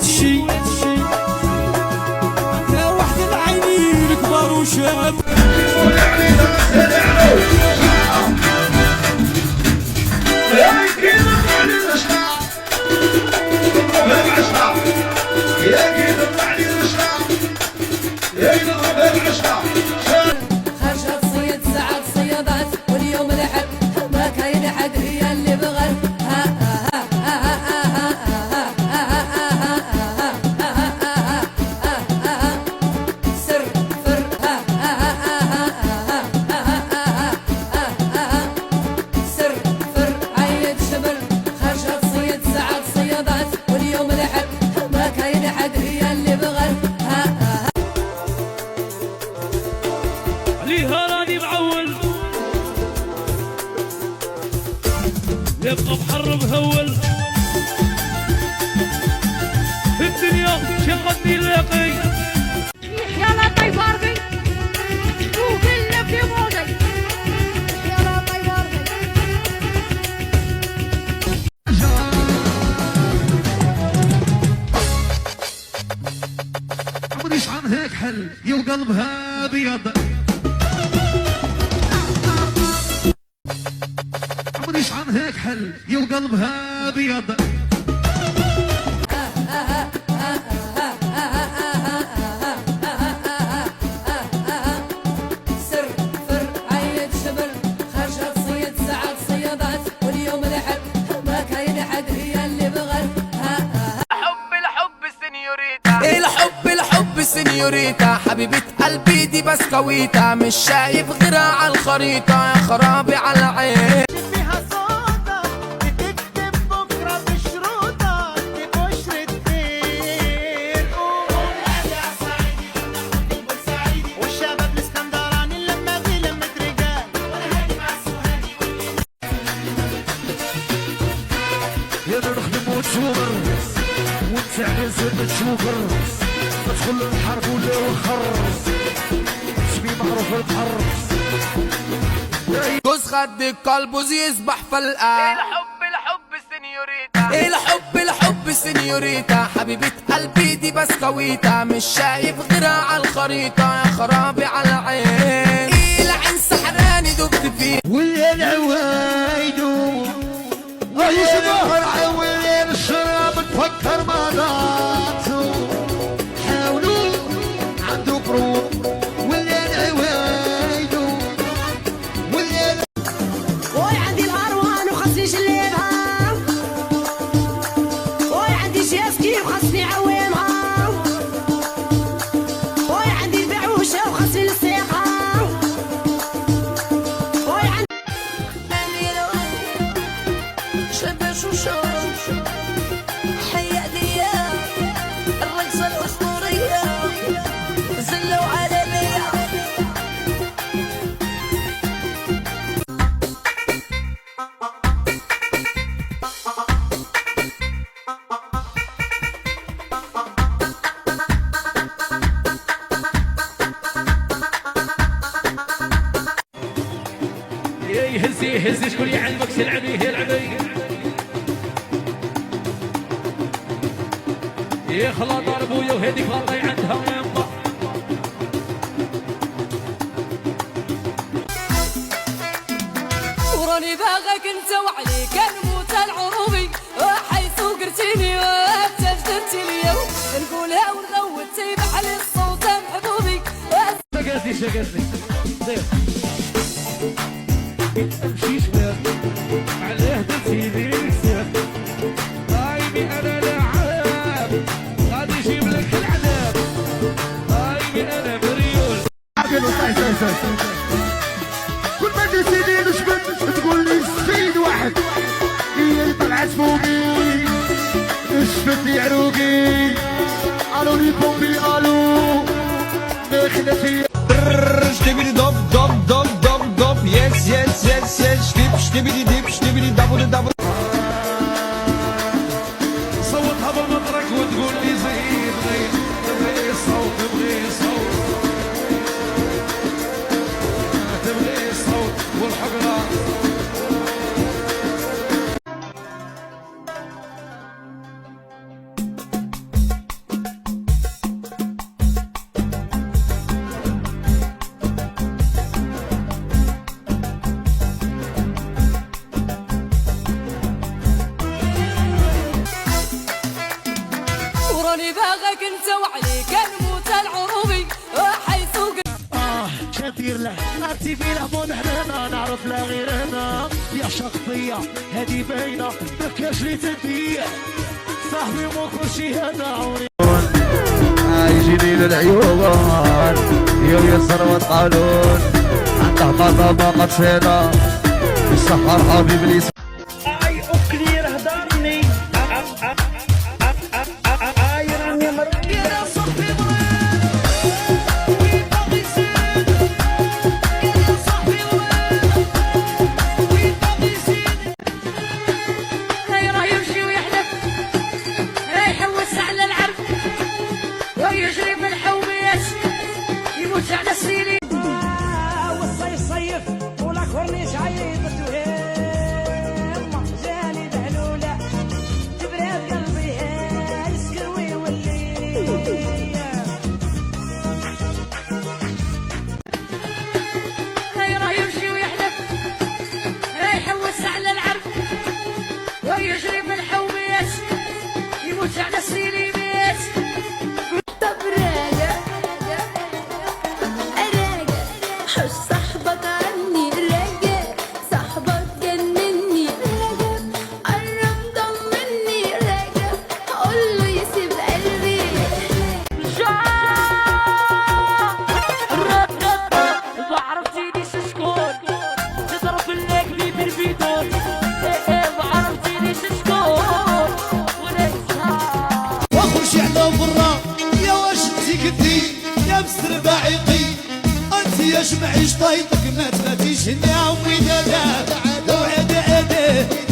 هادشي يا واحد العينين كبار وشاب خرجت صيد ساعات صيادات واليوم لحد ما كاين حد هي اللي بغت سر فر سر فر عيد شبل خرجت صيد ساعات صيادات واليوم لحد ما كاين حد هي اللي بغت عليها راني معول يبقى بحر مهول في الدنيا شغلني لاقي يلا طيب ارضي وكله في موضي يلا طيب ارضي عمريش عن هيك حل يا قلبها ابيض عمريش عن هيك حل يا قلبها ابيض سر فر عيد شبل خرجت صيد ساعات صيادات واليوم لحد ما كاين حد هي اللي بغت الحب سنيوريتا حبيبة قلبي دي بسكويتة مش شايف غيرها على الخريطة يا خرابي على العين فيها صوتك بتكتب بكرة بشروطك ببشرة خير قول يا صعيدي والنخل البورسعيدي والشباب الاسكندراني لما في لمة رجال والهادي مع السوهاني يا نخدم وتشوغر وانت على زاد تشوغر تدخل الحرب ولا وخر اسمي معروف البحر جوز خد الكلبوز يسبح فلقة الحب سنيوريتا حبيبة قلبي دي بسكويتة مش شايف غيرها على الخريطة يا خرابي على العين العين سحراني دبت فيه ويا العوايدو يشبه العويل الشراب تفكر مضاته حاولوا عنده بروح ويا العوايدو ويا وي عندي الهروان وخصني شليبها وي عندي شياسكي وخصني عويمها وي عندي البعوشة وخصني السيقها وي عندي شبش وشوش حيا ديا الرقصة الأسطورية زلة وعالمية يهزي شكون يعلمك تلعبي العبي يا خلا ضربويا وهذيك غلطي عندها يما وراني باغاك انت وعليك نموت العروبي حيث قرتيني وتجددتي ليا نقولها ونغوت تيبح لي الصوت محبوبي شقزني زين امشي شمال عليه تسيدي لسان هايمي انا لعاب غادي يجيب لك العذاب هايمي انا مريول كل ما تسيدي نشبت تقول لي السيد واحد هي اللي طلعت فوقي نشفت لي عروقي الو لي بومبي الو داخله فيا Stibidi dop dop dop dop dop yes yes yes yes stibidi dip stibidi double double صوتها بالمطرق وتقول لي زيد غير تبغي صوت تبغي صوت تبغي صوت والحقرة ندير له انتي فينا مو نحنا نعرف لا غير انا يا شخصية هذه باينة مكاش لي تديع صاحبي مو كلشي هذا عوني يجيني للعيوبان يسر والقانون عنده مطابة قد السحر حبيب لي اي اوكلير هدرني اي راني مربي يا صاحبي ويجري بالحوميات يموت على السيري والصيف صيف ولا كورنيش عيط وهم جاني بهلولة تبرد قلبي يسكر ويولي راه يمشي ويحلف رايح يوسع على العرب ويجري بالحوميات يموت على السيريمات حش صاحبك عني راجع صاحبك جنني راجع قرب ضمني راجع قوله يسيب قلبي ما عرفتينيش شكون تضرب الليك بي بالبيدون ما عرفتينيش شكون واخرجي على برا يا واش انتي كدي يا مستر باعقي انت يا جمعي شطيطك ما تفاتيش هنا عمي دادا وعدا